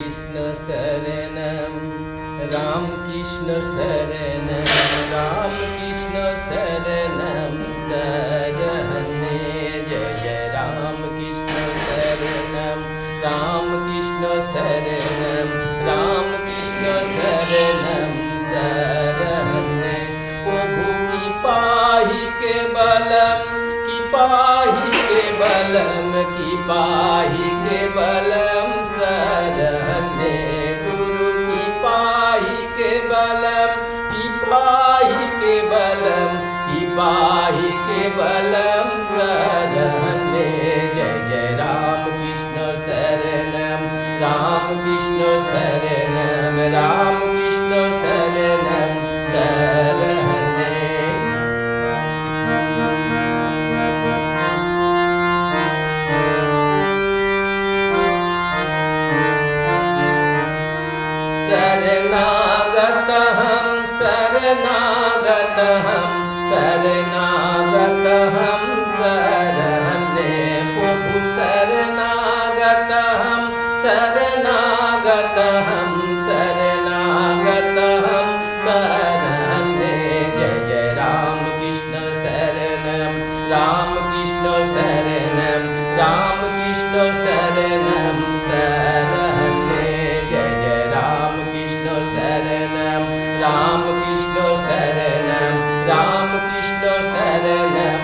Krishna Saranam, Ram Krishna Saranam, Ram Krishna Saranam, Sarahane Jai Jai Ram Krishna Saranam, Ram Krishna Saranam, Ram Krishna Saranam, Sarahane Prabhu ki pahi ke balam, ki pahi ke balam, ki pahi ke balam, Sarahane Guru ki pahi ke balam, ki pahi ke balam, ki pahi ke balam, Sarahane Jai Jai Ram Krishna Saranam, Ram Krishna Saranam, Ram Krishna Saranam, Sarahane Saranagataham, Saranagataham, Saranagataham, Sarahane Prabhu Saranagataham, Saranagataham, Saranagataham, Sarahane Jai Jai Ram Krishna Saranam, Ram Krishna Saranam, Ram Krishna Saranam, Sarahane Jai Jai Ram Krishna Saranam, Ram Krishna Saranam, Ram Krishna Saranam,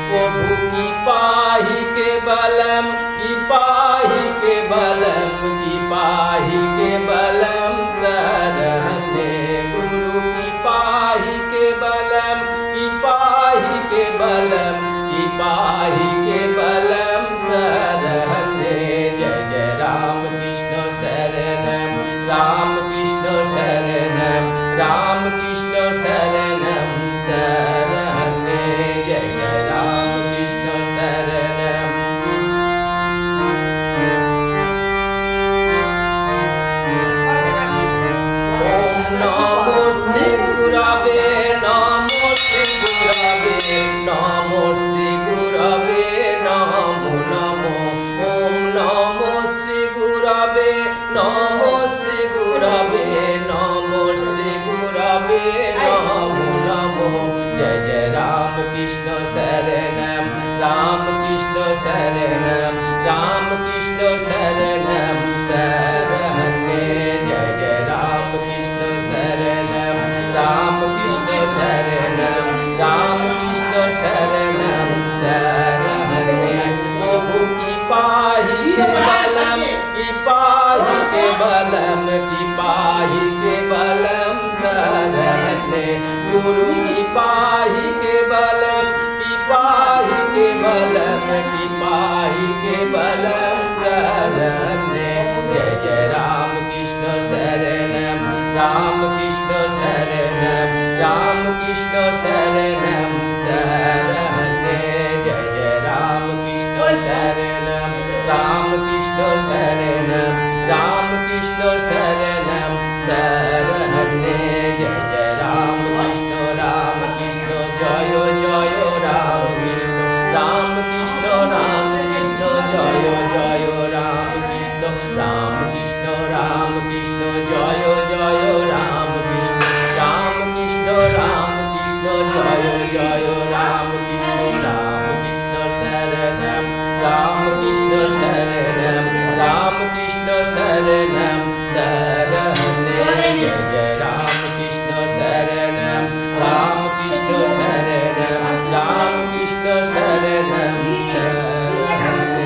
Prabhu ki pahi ke balam, ki pahi ke balam, ki pahi ke balam, Sarahane Guru ki pahi ke balam, ki pahi ke balam, ki pahi ke balam, Sarahane Jai Jai Ram Krishna Saranam, Ram Krishna Saranam, Ram Krishna Saranam, Sarahane Jai Jai Ram Krishna Saranam. Om Namo Sigurave, Namo Sigurave, Namo Sigurave, Namo Namo. Om Namo Sigurave, Namo Sigurave, Namo Sigurave, Namo Namo. Jai Jai Ram Krishna Saranam, Ram Krishna Saranam, Ram Krishna Saranam, Sarahane Jai Jai Ram Krishna Saranam, Ram Krishna Saranam, Ram Krishna Saranam, Sarahane Prabhu ki pahi ke balam, ki pahi ke balam, ki pahi ke balam, Sarahane Guru ki pahi ke balam, ki pahi ke balam, ki pahi ke balam, Sarahane Jai Jai Ram Krishna Saranam, Ram Krishna Saranam, Ram Krishna Saranam, Sarahane Jai Jai Ram Krishna Saranam, Ram Krishna Saranam, Ram Krishna Saranam, Sarahane Jai Jai Ram Krishna, Ram Krishna Jaya Jaya Ram Krishna, Ram Krishna, Ram Krishna Jaya Jaya Ram Krishna, Ram Krishna, Ram Krishna Jaya Jaya Ram Krishna, Ram Krishna, Ram Krishna Jaya Jaya Ram Krishna, Ram Krishna Saranam, Ram Krishna Saranam, Ram Krishna Saranam, Sarahane Jai Jai Ram Krishna Saranam, Ram Krishna Saranam, Ram Krishna Saranam, Sarahane.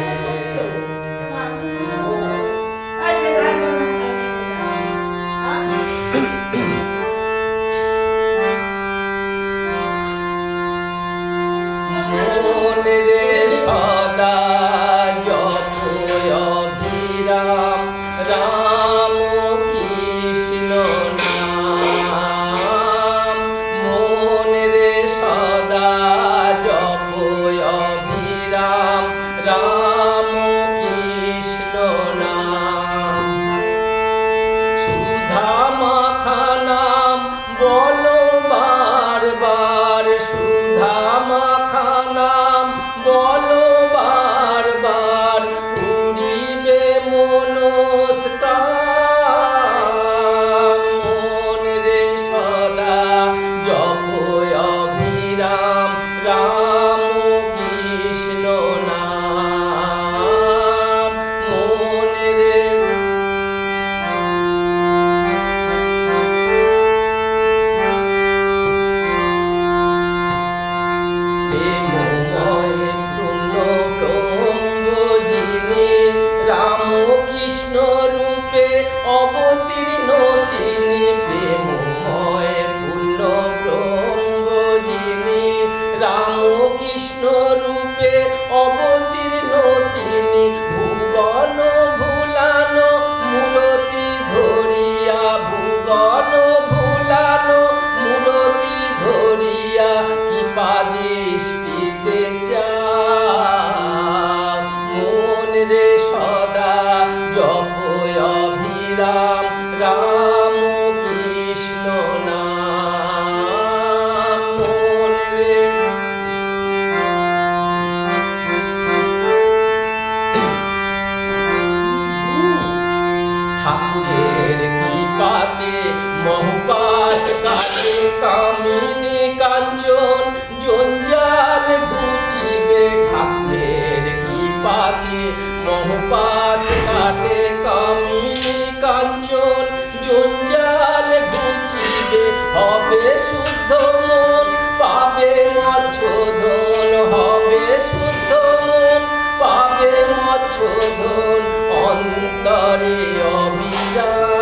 অন্তরে অবিরাম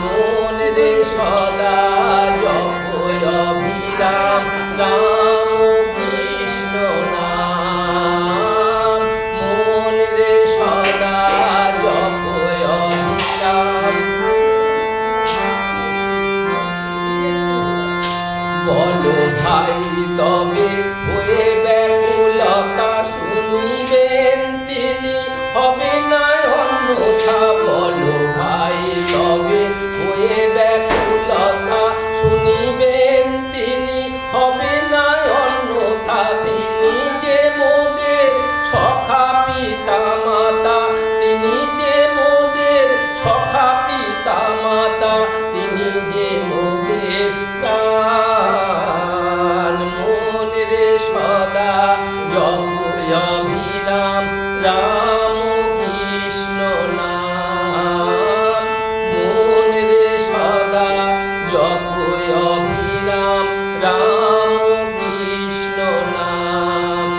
মন রে সদা জপ অবিরাম রাম কৃষ্ণ নাম মন রে সদা জপ অবিরাম বলো ভাই তবে হয়ে ব্যাকুলতা শুনিবেন তিনি হবে না অন্যথা বলো ভাই তবে হয়ে ব্যাকুলতা শুনিবেন তিনি হবে না অন্যথা তিনি যে মোদের সখা পিতা মাতা তিনি যে মোদের সখা পিতা মাতা তিনি যে মোদের প্রাণ মন রে সদা জপ অবিরাম রাম কৃষ্ণ নাম মন রে সদা জপ অবিরাম রাম কৃষ্ণ নাম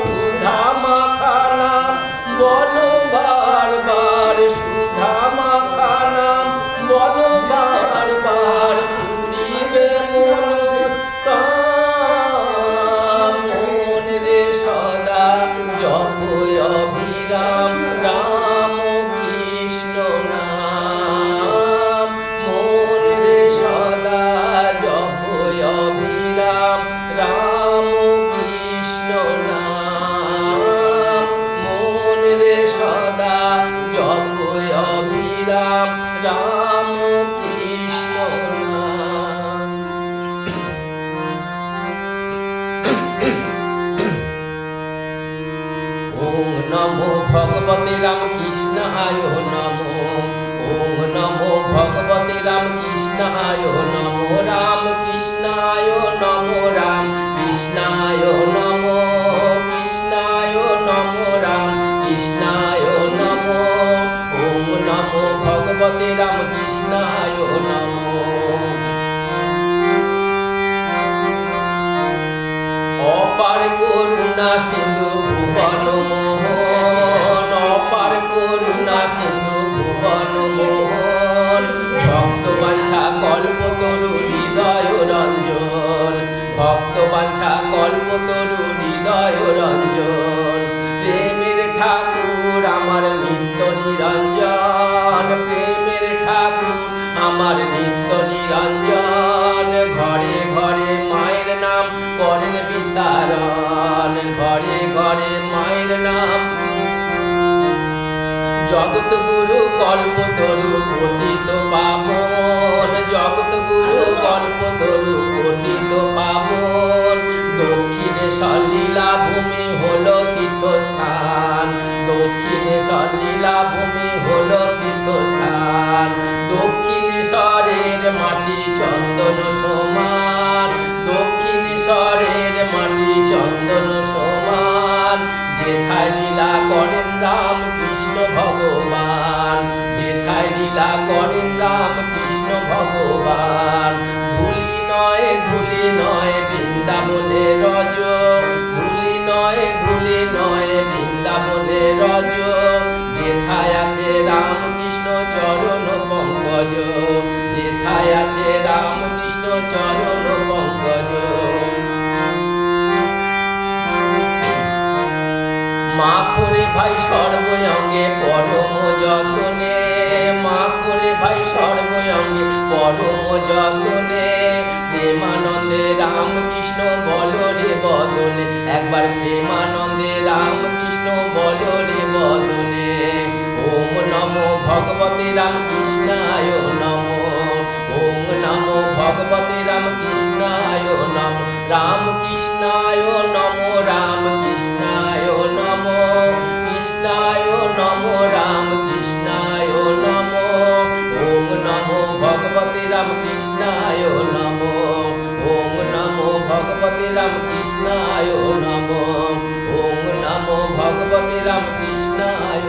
সুধা মাখা নাম বলো বারবার সুধা মাখা নাম বলো বারবার পুরিবে মন মন রে সদা জপ অবিরাম রাম কৃষ্ণ নাম মন রে সদা জপ অবিরাম রাম কৃষ্ণ নাম মন রে সদা জপ অবিরাম রাম কৃষ্ণ নাম ওম নমো ভগবতে রামকৃষ্ণায় নমো ওম নমো ভগবতে রামকৃষ্ণায় নমো রামকৃষ্ণায় নমো রাম কৃষ্ণায় নমো কৃষ্ণায় নমো রাম কৃষ্ণায় নমো ওম নমো ভগবতে রামকৃষ্ণায় নমো অপার করুণা সিন্ধু ভুবন মোহন অপার করুণা সিন্ধু ভুবন মোহন ভক্ত বাঞ্ছা কল্পতরু হৃদয় রঞ্জন ভক্ত বাঞ্ছা কল্পতরু হৃদয় রঞ্জন প্রেমের ঠাকুর আমার নিত্য নিরঞ্জন প্রেমের ঠাকুর আমার নিত্য নিরঞ্জন ঘরে ঘরে মায়ের নাম করেন বিতারণ ঘরে ঘরে মায়ের নাম জগৎ গুরু কল্পতরু পতিত পাবন জগৎ গুরু কল্পতরু পতিত পাবন দক্ষিণে সলীলা ভূমি হলো তীর্থস্থান দক্ষিণে সলীলা ভূমি হলো তীর্থস্থান দক্ষিণেশ্বরের মাটি চন্দন সমান দক্ষিণেশ্বরের মাটি চন্দন সমান যেথায় লীলা করেন রাম কৃষ্ণ ভগবান যেথায় লীলা করেন রাম কৃষ্ণ ভগবান ধুলি নয় বৃন্দাবনে রজ ধুলি নয় বৃন্দাবনে রজ যেথায় আছে রাম কৃষ্ণ চরণ পঙ্কজ যেথায় আছে রাম কৃষ্ণ চরণ পঙ্কজ মা করে ভাই সর্বঙ্গে পরম যতনে মা করে ভাই সর্বঙ্গে পরম যতনে প্রেমানন্দে রাম কৃষ্ণ বল রে বদনে একবার প্রেমানন্দে রাম কৃষ্ণ বল রে বদনে ওম নমো ভগবতে রামকৃষ্ণায় নমো ওম নমো ভগবতে রামকৃষ্ণায় নমো রামকৃষ্ণায় নমো রামকৃষ্ণায় নমো কৃষ্ণায় নমো রামকৃষ্ণায় নমো ওম নমো ভগবতে রামকৃষ্ণায় নমো ওম নমো ভগবতে রামকৃষ্ণায় নমো ওম নমো ভগবতে রামকৃষ্ণায়